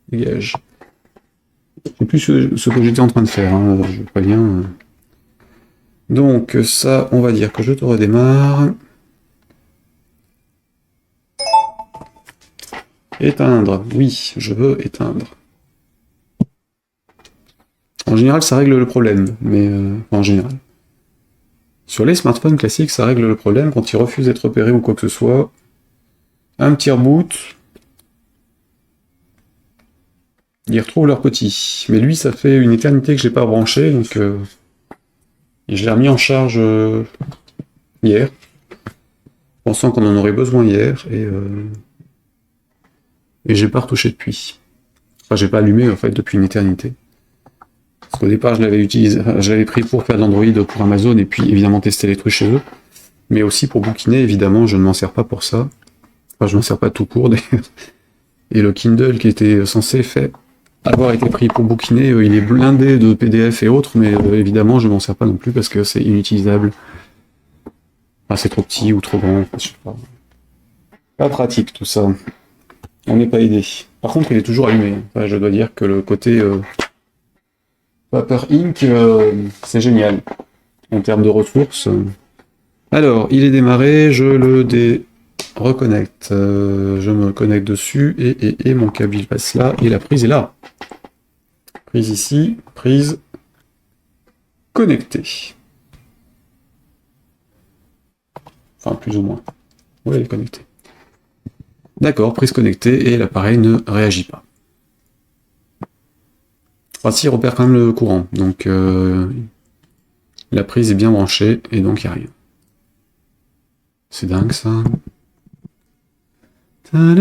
Dégage. C'est plus ce que j'étais en train de faire, hein, je préviens. Donc ça, on va dire que je te redémarre. Éteindre, oui, je veux éteindre. En général, ça règle le problème, mais en général. Sur les smartphones classiques, ça règle le problème quand ils refusent d'être repérés ou quoi que ce soit. Un petit reboot, ils retrouvent leur petit. Mais lui, ça fait une éternité que je l'ai pas branché, donc et je l'ai remis en charge hier, pensant qu'on en aurait besoin hier, et j'ai pas retouché depuis. Enfin, j'ai pas allumé en fait depuis une éternité. Parce qu'au départ, je l'avais utilisé, je l'avais pris pour faire de l'Android pour Amazon et puis évidemment tester les trucs chez eux. Mais aussi pour bouquiner, évidemment, je ne m'en sers pas pour ça. Enfin, je m'en sers pas tout court d'ailleurs. Et le Kindle qui était censé avoir été pris pour bouquiner, il est blindé de PDF et autres, mais évidemment, je m'en sers pas non plus parce que c'est inutilisable. Enfin, c'est trop petit ou trop grand, enfin, je sais pas. Pas pratique tout ça. On n'est pas aidé. Par contre, il est toujours allumé. Enfin, je dois dire que le côté Paper Ink, c'est génial en termes de ressources. Alors, il est démarré, je le reconnecte. Je me connecte dessus et mon câble il passe là et la prise est là. Prise ici, prise connectée. Enfin, plus ou moins. Oui, elle est connectée. D'accord, prise connectée et l'appareil ne réagit pas. Enfin, si, il repère quand même le courant. Donc, la prise est bien branchée et donc il n'y a rien. C'est dingue ça. Ah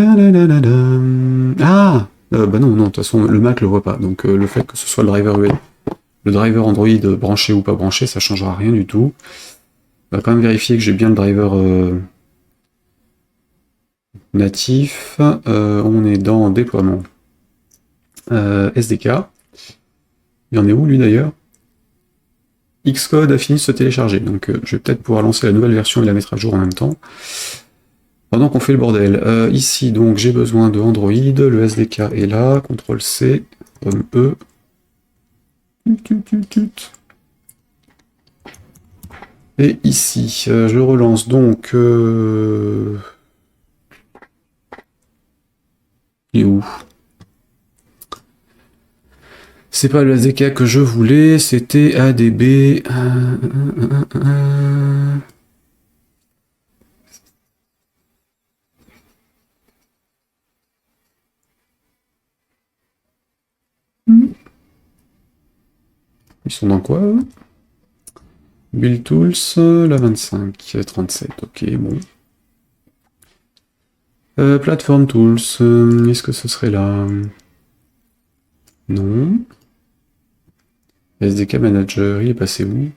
bah non, de toute façon, le Mac le voit pas. Donc, le fait que ce soit le driver Android branché ou pas branché, ça changera rien du tout. On va quand même vérifier que j'ai bien le driver natif. On est dans déploiement. SDK. Il en est où lui d'ailleurs? Xcode a fini de se télécharger, donc je vais peut-être pouvoir lancer la nouvelle version et la mettre à jour en même temps. Pendant qu'on fait le bordel. Ici, donc, j'ai besoin de Android, le SDK est là, CTRL-C, E. Et ici, je relance donc... Il est où? C'est pas le SDK que je voulais, c'était ADB... Ils sont dans quoi, eux? Build Tools, la 25, 37, ok, bon. Platform Tools, est-ce que ce serait là? Non. SDK Manager, il est passé où?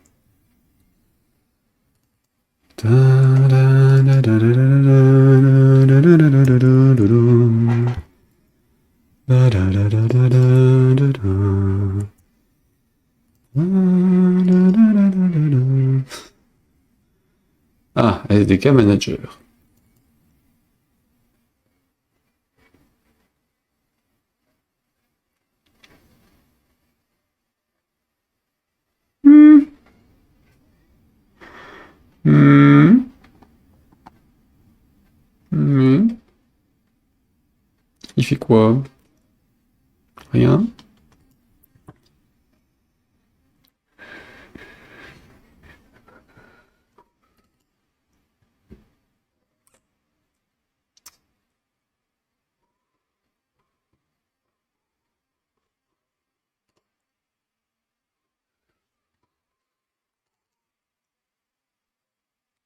Ah, SDK Manager. Hmm. Hmm. Hmm. Il fait quoi? Rien?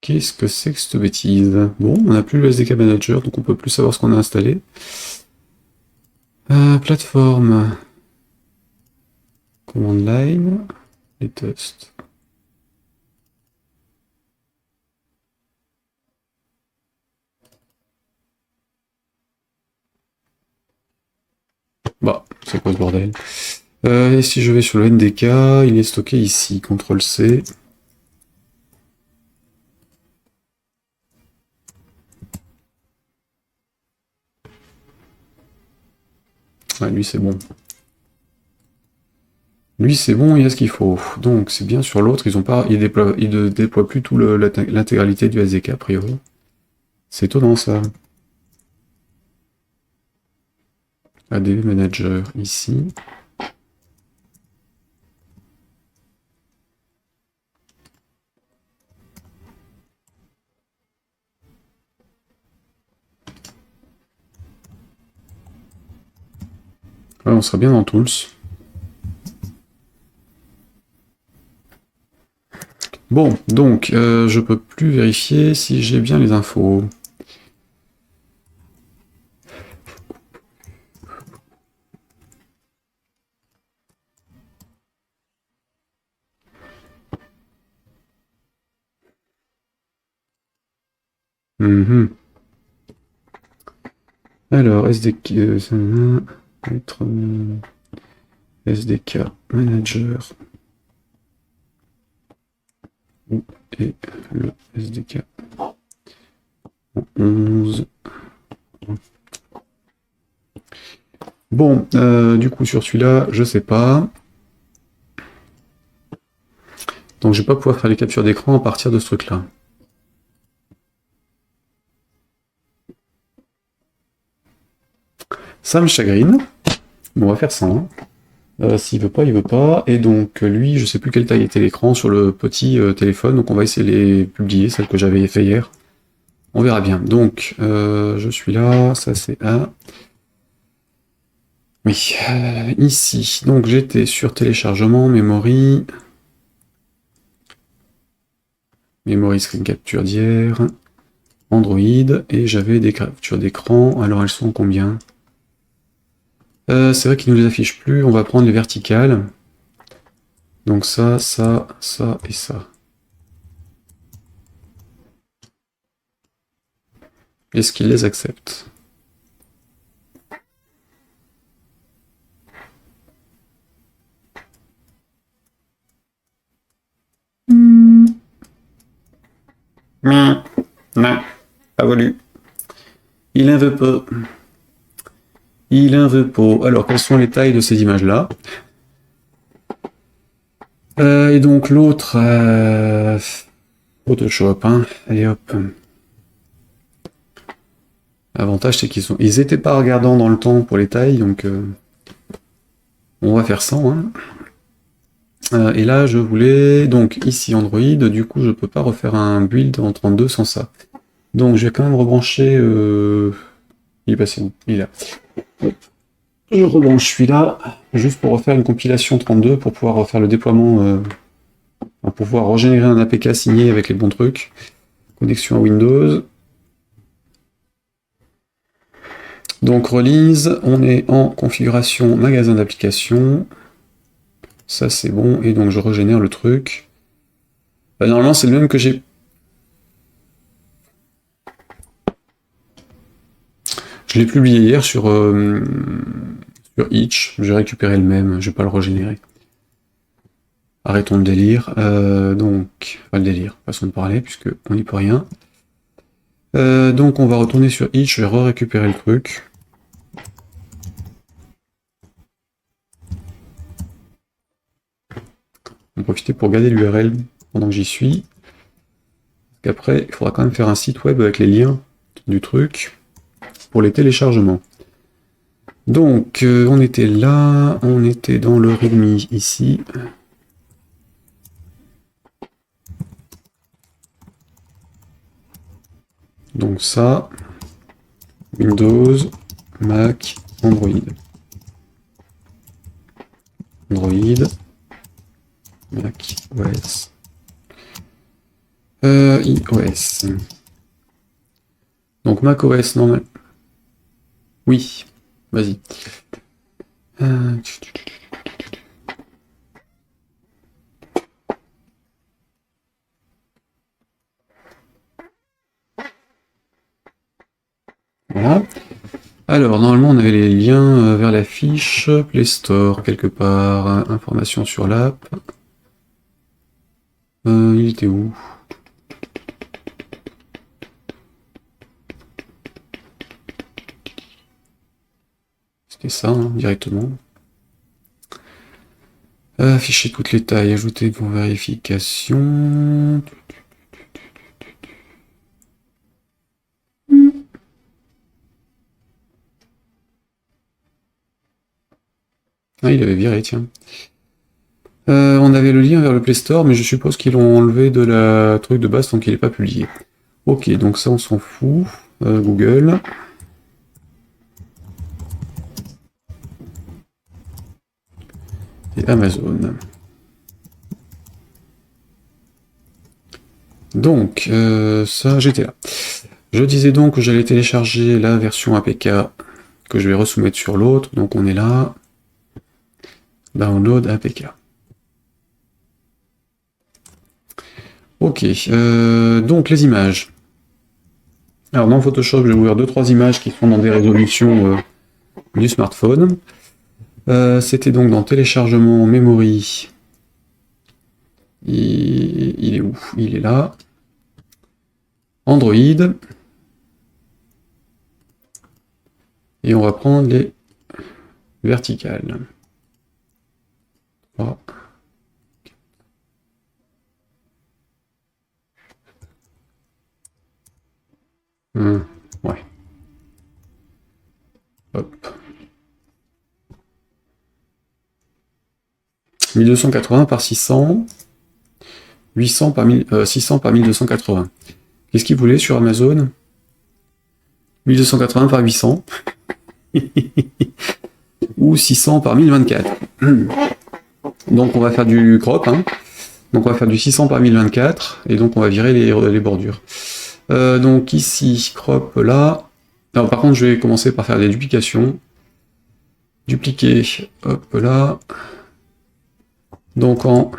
Qu'est-ce que c'est que cette bêtise? Bon, on n'a plus le SDK Manager, donc on peut plus savoir ce qu'on a installé. Plateforme. Command line. Les tests. Bah, c'est quoi ce bordel? Et si je vais sur le NDK, il est stocké ici. CTRL-C. Ouais, lui c'est bon. Lui c'est bon, il y a ce qu'il faut. Donc c'est bien sur l'autre, ils ne déploient plus tout l'intégralité du SDK a priori. C'est étonnant ça. ADV Manager ici. Ouais, on sera bien dans Tools. Bon, donc je peux plus vérifier si j'ai bien les infos. Mhm. Alors, SDK, être, SDK Manager. Où est le SDK 11. Bon, du coup, sur celui-là, je sais pas. Donc, je vais pas pouvoir faire les captures d'écran à partir de ce truc-là. Ça me chagrine. Bon, on va faire ça. Hein. S'il veut pas, il veut pas. Et donc, lui, je sais plus quelle taille était l'écran sur le petit téléphone. Donc, on va essayer de les publier, celles que j'avais fait hier. On verra bien. Donc, je suis là. Ça, c'est A. Oui, ici. Donc, j'étais sur téléchargement, memory. Memory screen capture d'hier. Android. Et j'avais des captures d'écran. Alors, elles sont combien ? C'est vrai qu'ils nous les affichent plus. On va prendre les verticales. Donc ça, ça, ça et ça. Est-ce qu'ils les acceptent? Non, pas voulu. Il en veut pas. Il en veut pas. Alors, quelles sont les tailles de ces images-là? Et donc l'autre, Photoshop, hein. Allez hop. L'avantage, c'est ils étaient pas regardants dans le temps pour les tailles, donc on va faire 100. Hein. Et là, je voulais donc ici Android. Du coup, je peux pas refaire un build en 32 sans ça. Donc, je vais quand même rebrancher. Il est passé où? Il est là. Hop. Je rebranche celui-là, juste pour refaire une compilation 32 pour pouvoir refaire le déploiement, pour pouvoir régénérer un APK signé avec les bons trucs. Connexion à Windows. Donc release, on est en configuration magasin d'applications. Ça c'est bon, et donc je régénère le truc. Normalement c'est le même que j'ai... Je l'ai publié hier sur Itch, j'ai récupéré le même, je vais pas le régénérer. Arrêtons le délire. Donc, pas le délire, façon de parler, puisque on n'y peut rien. Donc on va retourner sur Itch, je vais récupérer le truc. On va profiter pour garder l'URL pendant que j'y suis. Parce qu'après, il faudra quand même faire un site web avec les liens du truc pour les téléchargements. Donc, on était là, on était dans le readme ici. Donc ça, Windows, Mac, Android. Android, Mac, OS. iOS. Donc Mac OS, non. Oui, vas-y. Voilà. Alors, normalement, on avait les liens vers la fiche Play Store, quelque part. Information sur l'app. Il était où? C'était ça, hein, directement. Afficher toutes les tailles, ajouter pour vérification. Ah, il avait viré, tiens. On avait le lien vers le Play Store, mais je suppose qu'ils l'ont enlevé de la truc de base, donc il n'est pas publié. Ok, donc ça on s'en fout. Google. Et Amazon. Donc, ça, j'étais là. Je disais donc que j'allais télécharger la version APK que je vais resoumettre sur l'autre. Donc on est là. Download APK. Ok, donc les images. Alors dans Photoshop, je vais ouvrir 2-3 images qui sont dans des résolutions du smartphone. C'était donc dans téléchargement memory. Il est où? Il est là. Android. Et on va prendre les verticales. 3. Ouais. Hop. 1280 par 600. 800 par 600 par 1280. Qu'est-ce qu'il voulait sur Amazon? 1280 par 800. Ou 600 par 1024. Donc on va faire du crop. Hein. Donc on va faire du 600 par 1024. Et donc on va virer les bordures. Donc ici, crop là. Alors, par contre, je vais commencer par faire des duplications. Dupliquer, hop là. Donc en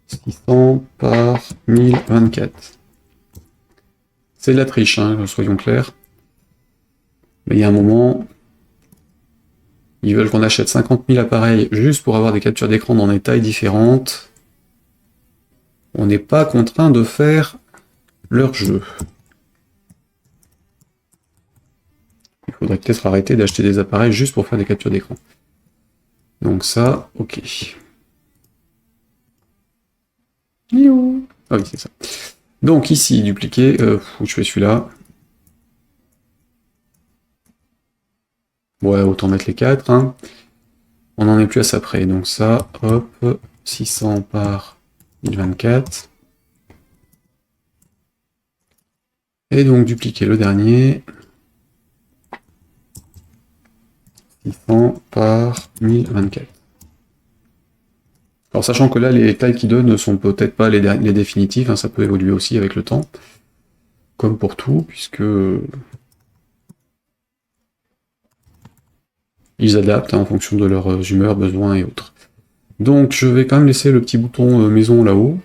600 par 1024. C'est de la triche, hein, soyons clairs. Mais il y a un moment, ils veulent qu'on achète 50 000 appareils juste pour avoir des captures d'écran dans des tailles différentes. On n'est pas contraint de faire leur jeu. Il faudrait peut-être arrêter d'acheter des appareils juste pour faire des captures d'écran. Donc ça, ok. Ah oui, c'est ça. Donc ici, dupliquer, où je fais celui-là. Ouais, autant mettre les 4. Hein. On n'en est plus à ça près. Donc ça, hop, 600 par 1024. Et donc dupliquer le dernier. 600 par 1024. Alors sachant que là, les tailles qui donnent ne sont peut-être pas les définitives, hein, ça peut évoluer aussi avec le temps. Comme pour tout, puisque ils adaptent hein, en fonction de leurs humeurs, besoins et autres. Donc je vais quand même laisser le petit bouton maison là-haut.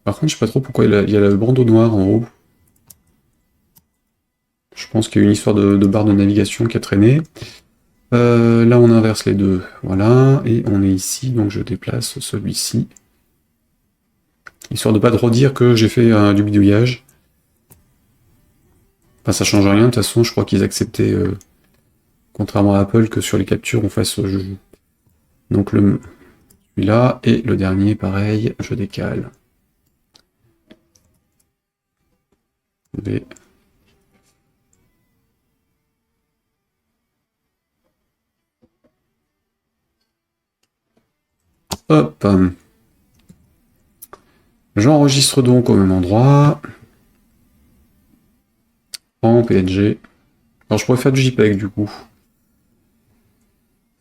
Par contre, je sais pas trop pourquoi il y a le bandeau noir en haut. Je pense qu'il y a une histoire de barre de navigation qui a traîné. Là, on inverse les deux. Voilà. Et on est ici, donc je déplace celui-ci. Histoire de pas de redire que j'ai fait du bidouillage. Enfin, ça change rien. De toute façon, je crois qu'ils acceptaient, contrairement à Apple, que sur les captures, on fasse ce jeu. Donc, celui-là. Et le dernier, pareil, je décale. V. Hop. J'enregistre donc au même endroit. En PNG. Alors je pourrais faire du JPEG du coup.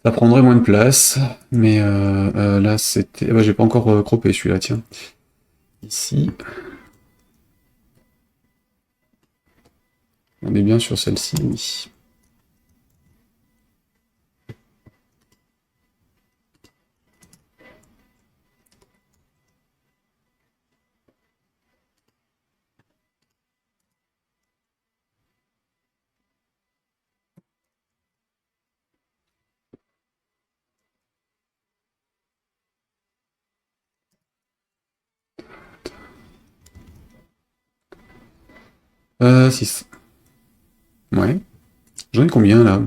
Ça prendrait moins de place. Mais là c'était... bah, j'ai pas encore croppé celui-là, tiens. Ici. On est bien sur celle-ci, oui. Si. Ouais. J'en ai combien là?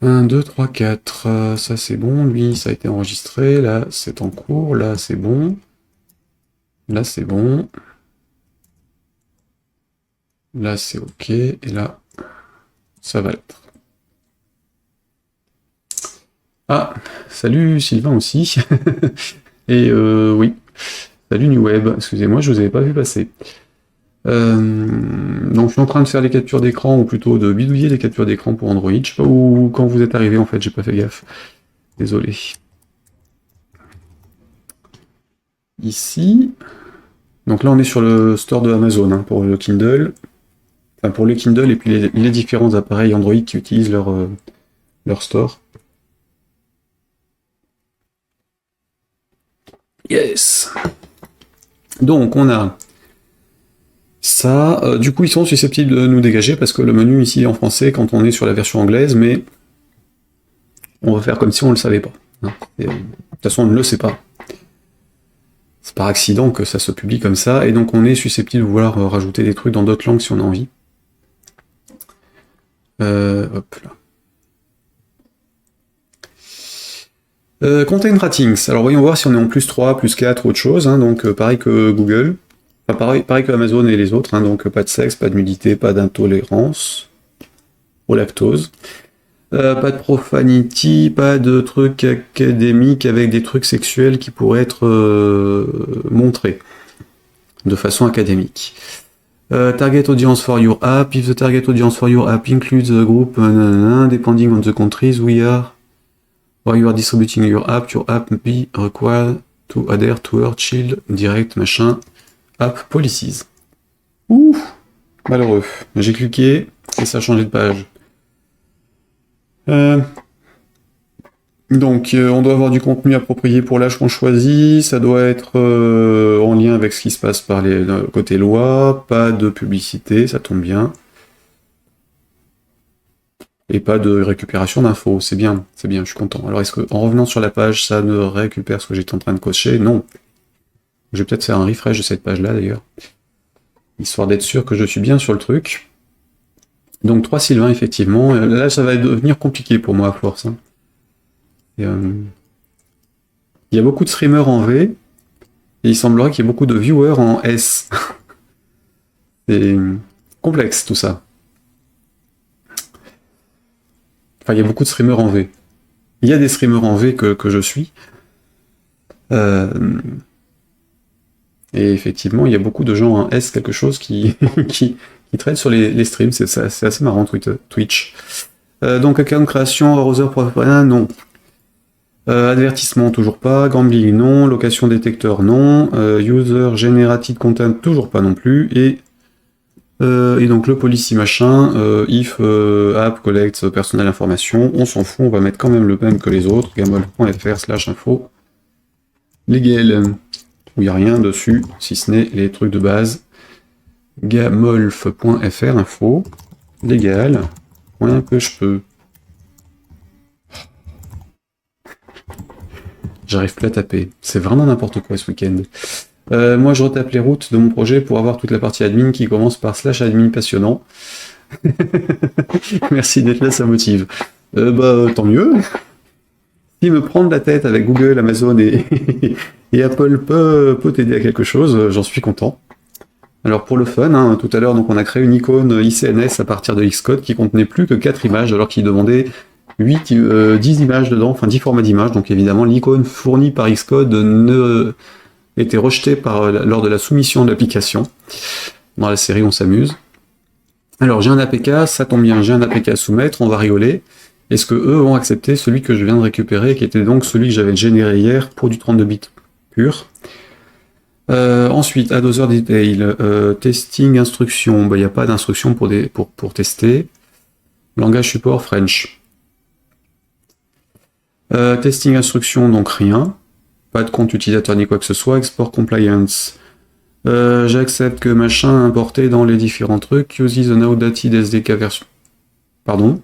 1, 2, 3, 4. Ça c'est bon, lui ça a été enregistré, là c'est en cours, là c'est bon. Là c'est bon. Là c'est ok, et là ça va l'être. Ah, salut Sylvain aussi. Et oui, salut New Web, excusez-moi, je vous avais pas vu passer. Donc je suis en train de faire les captures d'écran, ou plutôt de bidouiller les captures d'écran pour Android. Je sais pas où, quand vous êtes arrivé en fait, j'ai pas fait gaffe. Désolé. Ici, donc là on est sur le store de Amazon hein, pour le Kindle. Enfin pour le Kindle et puis les différents appareils Android qui utilisent leur store. Yes. Donc on a ça, du coup ils sont susceptibles de nous dégager parce que le menu ici est en français quand on est sur la version anglaise, mais on va faire comme si on ne le savait pas. Hein. De toute façon on ne le sait pas. C'est par accident que ça se publie comme ça, et donc on est susceptible de vouloir rajouter des trucs dans d'autres langues si on a envie. Hop là. Content Ratings, alors voyons voir si on est en plus 3, plus 4 ou autre chose, hein, donc pareil que Google. Enfin, pareil que Amazon et les autres, hein, donc pas de sexe, pas de nudité, pas d'intolérance au lactose, pas de profanity, pas de trucs académiques avec des trucs sexuels qui pourraient être montrés de façon académique. Target audience for your app, if the target audience for your app includes a group depending on the countries where you are distributing your app may be required to adhere to our child direct machin. App Policies. Ouh, malheureux. J'ai cliqué et ça a changé de page. Donc, on doit avoir du contenu approprié pour l'âge qu'on choisit. Ça doit être en lien avec ce qui se passe par les côté loi. Pas de publicité, ça tombe bien. Et pas de récupération d'infos. C'est bien, je suis content. Alors, est-ce qu'en revenant sur la page, ça ne récupère ce que j'étais en train de cocher? Non. Je vais peut-être faire un refresh de cette page-là, d'ailleurs. Histoire d'être sûr que je suis bien sur le truc. Donc 3 Sylvain, effectivement. Là, ça va devenir compliqué pour moi, à force. Hein. Il y a beaucoup de streamers en V, et il semblerait qu'il y ait beaucoup de viewers en S. C'est complexe, tout ça. Enfin, il y a beaucoup de streamers en V. Il y a des streamers en V que je suis. Et effectivement, il y a beaucoup de gens en S quelque chose qui traitent sur les streams, c'est assez marrant, Twitch. Donc, account création, arroseur, non. Avertissement, toujours pas. Gambling, non. Location détecteur, non. User generated content, toujours pas non plus. Et donc, le policy machin, if app collects personnel information, on s'en fout, on va mettre quand même le même que les autres. gamol.fr/info. Légal. Où il n'y a rien dessus, si ce n'est les trucs de base. gamolf.fr info, légal, point que je peux. J'arrive plus à taper. C'est vraiment n'importe quoi ce week-end. Moi je retape les routes de mon projet pour avoir toute la partie admin qui commence par /admin passionnant. Merci d'être là, ça motive. Tant mieux. Si me prendre la tête avec Google, Amazon et Apple peut t'aider à quelque chose, j'en suis content. Alors pour le fun, hein, tout à l'heure donc on a créé une icône ICNS à partir de Xcode qui contenait plus que 4 images alors qu'il demandait 10 images dedans, enfin 10 formats d'images, donc évidemment l'icône fournie par Xcode était rejetée lors de la soumission de l'application. Dans la série on s'amuse. Alors j'ai un APK, ça tombe bien, j'ai un APK à soumettre, on va rigoler. Est-ce que eux vont accepter celui que je viens de récupérer, qui était donc celui que j'avais généré hier pour du 32 bits pur. Ensuite, add other detail, testing instruction, il n'y a pas d'instruction pour tester. Langage support French. Testing instruction, donc rien. Pas de compte utilisateur ni quoi que ce soit. Export compliance. J'accepte que machin importé dans les différents trucs. Uses an outdated SDK version. Pardon?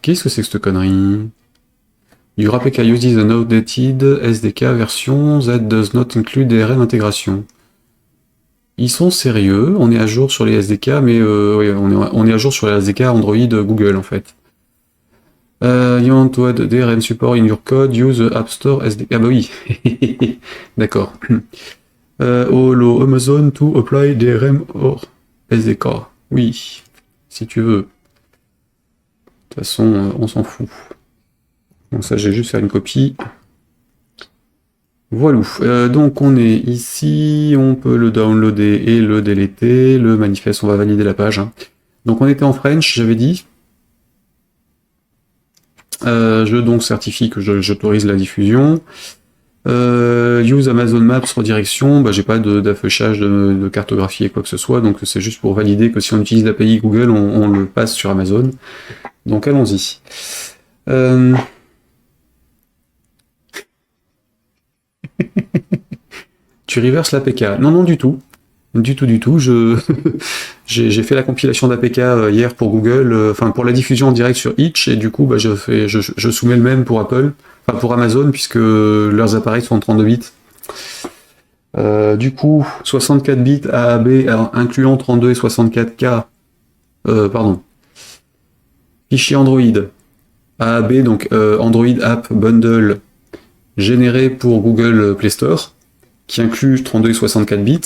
Qu'est-ce que c'est que cette connerie? Your APK uses an outdated SDK version that does not include DRM intégration. Ils sont sérieux, on est à jour sur les SDK, mais ouais, on est à jour sur les SDK Android Google en fait. You want to add DRM support in your code, use the App Store SDK. Ah bah oui, d'accord. Allow Amazon to apply DRM or SDK. Oui, si tu veux. De toute façon, on s'en fout. Donc ça, j'ai juste faire une copie. Voilà. Donc on est ici, on peut le downloader et le déléter. Le manifeste, on va valider la page. Hein. Donc on était en French, j'avais dit. Je donc certifie que j'autorise la diffusion. Use Amazon Maps redirection, bah, j'ai pas d'affichage de cartographie et quoi que ce soit, donc c'est juste pour valider que si on utilise l'API Google, on le passe sur Amazon. Donc allons-y. Tu reverses l'APK. Non, non, du tout. Du tout. J'ai fait la compilation d'APK hier pour Google, enfin pour la diffusion en direct sur Itch, et du coup, bah, je soumets le même pour Apple, enfin pour Amazon, puisque leurs appareils sont en 32 bits. Du coup, 64 bits AAB, incluant 32 et 64K, pardon. Fichier Android, AAB, donc Android App Bundle, généré pour Google Play Store, qui inclut 32 et 64 bits.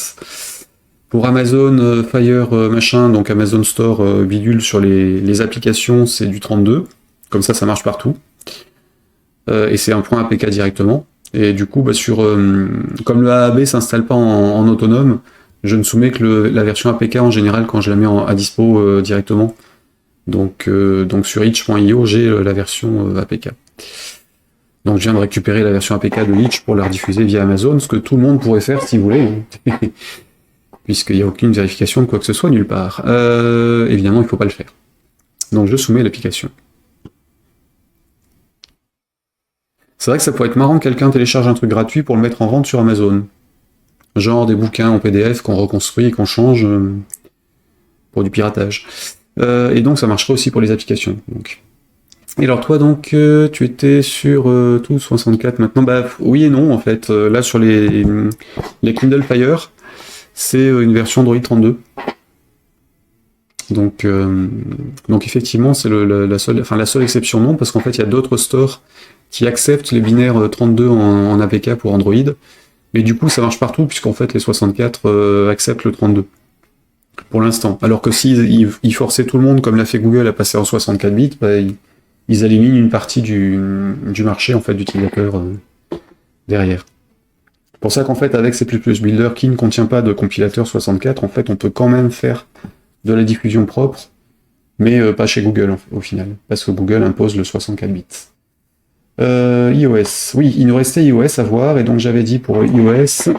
Pour Amazon Fire machin, donc Amazon Store bidule sur les applications, c'est du 32. Comme ça marche partout. Et c'est un point APK directement. Et du coup, bah, comme le AAB s'installe pas en autonome, je ne soumets que la version APK en général quand je la mets à dispo directement. Donc sur itch.io, j'ai la version APK. Donc je viens de récupérer la version APK de Itch pour la rediffuser via Amazon, ce que tout le monde pourrait faire si vous voulez. Puisqu'il n'y a aucune vérification de quoi que ce soit nulle part. Évidemment, il ne faut pas le faire. Donc je soumets l'application. C'est vrai que ça pourrait être marrant que quelqu'un télécharge un truc gratuit pour le mettre en vente sur Amazon. Genre des bouquins en PDF qu'on reconstruit et qu'on change pour du piratage. Et donc ça marcherait aussi pour les applications. Donc. Et alors toi donc, tu étais sur tout 64 maintenant. Bah oui et non en fait. Là sur les Kindle Fire, c'est une version Android 32. Donc effectivement, c'est la seule exception non, parce qu'en fait, il y a d'autres stores qui acceptent les binaires 32 en APK pour Android, mais du coup, ça marche partout, puisqu'en fait, les 64 acceptent le 32, pour l'instant. Alors que s'ils forçaient tout le monde, comme l'a fait Google, à passer en 64 bits, bah, ils éliminent une partie du marché, en fait, d'utilisateurs derrière. C'est pour ça qu'en fait, avec C++ Builder, qui ne contient pas de compilateur 64, en fait, on peut quand même faire de la diffusion propre, mais pas chez Google au final, parce que Google impose le 64 bits. iOS, oui, il nous restait iOS à voir, et donc j'avais dit pour iOS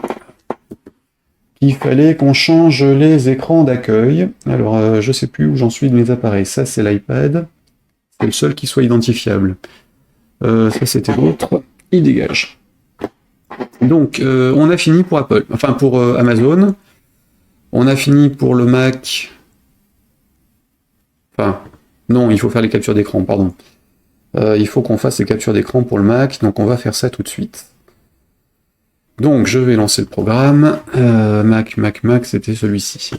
qu'il fallait qu'on change les écrans d'accueil. Alors, je sais plus où j'en suis de mes appareils. Ça, c'est l'iPad, c'est le seul qui soit identifiable. Ça, c'était l'autre. Il dégage. Donc, on a fini pour Apple, enfin pour Amazon. On a fini pour le Mac. Enfin, non, il faut faire les captures d'écran, pardon. Il faut qu'on fasse les captures d'écran pour le Mac, donc on va faire ça tout de suite. Donc, je vais lancer le programme. Mac, c'était celui-ci.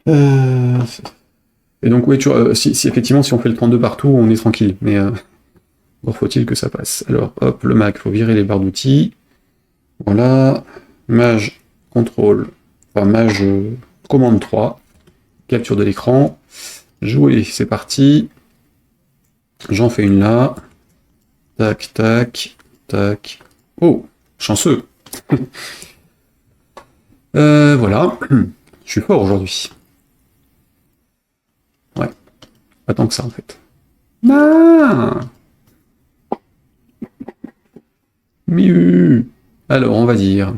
Et donc, oui, si effectivement, si on fait le 32 partout, on est tranquille, mais encore faut-il que ça passe. Alors, hop, le Mac, il faut virer les barres d'outils. Voilà. Maj, contrôle, enfin, Maj, commande 3. Capture de l'écran. Jouer, c'est parti. J'en fais une là. Tac, tac, tac. Oh, chanceux. Voilà. Je suis fort aujourd'hui. Ouais. Pas tant que ça, en fait. Ah Miu. Alors, on va dire...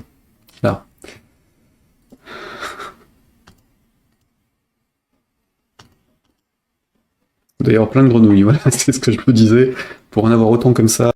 Là. D'ailleurs, plein de grenouilles, voilà, c'est ce que je me disais. Pour en avoir autant comme ça,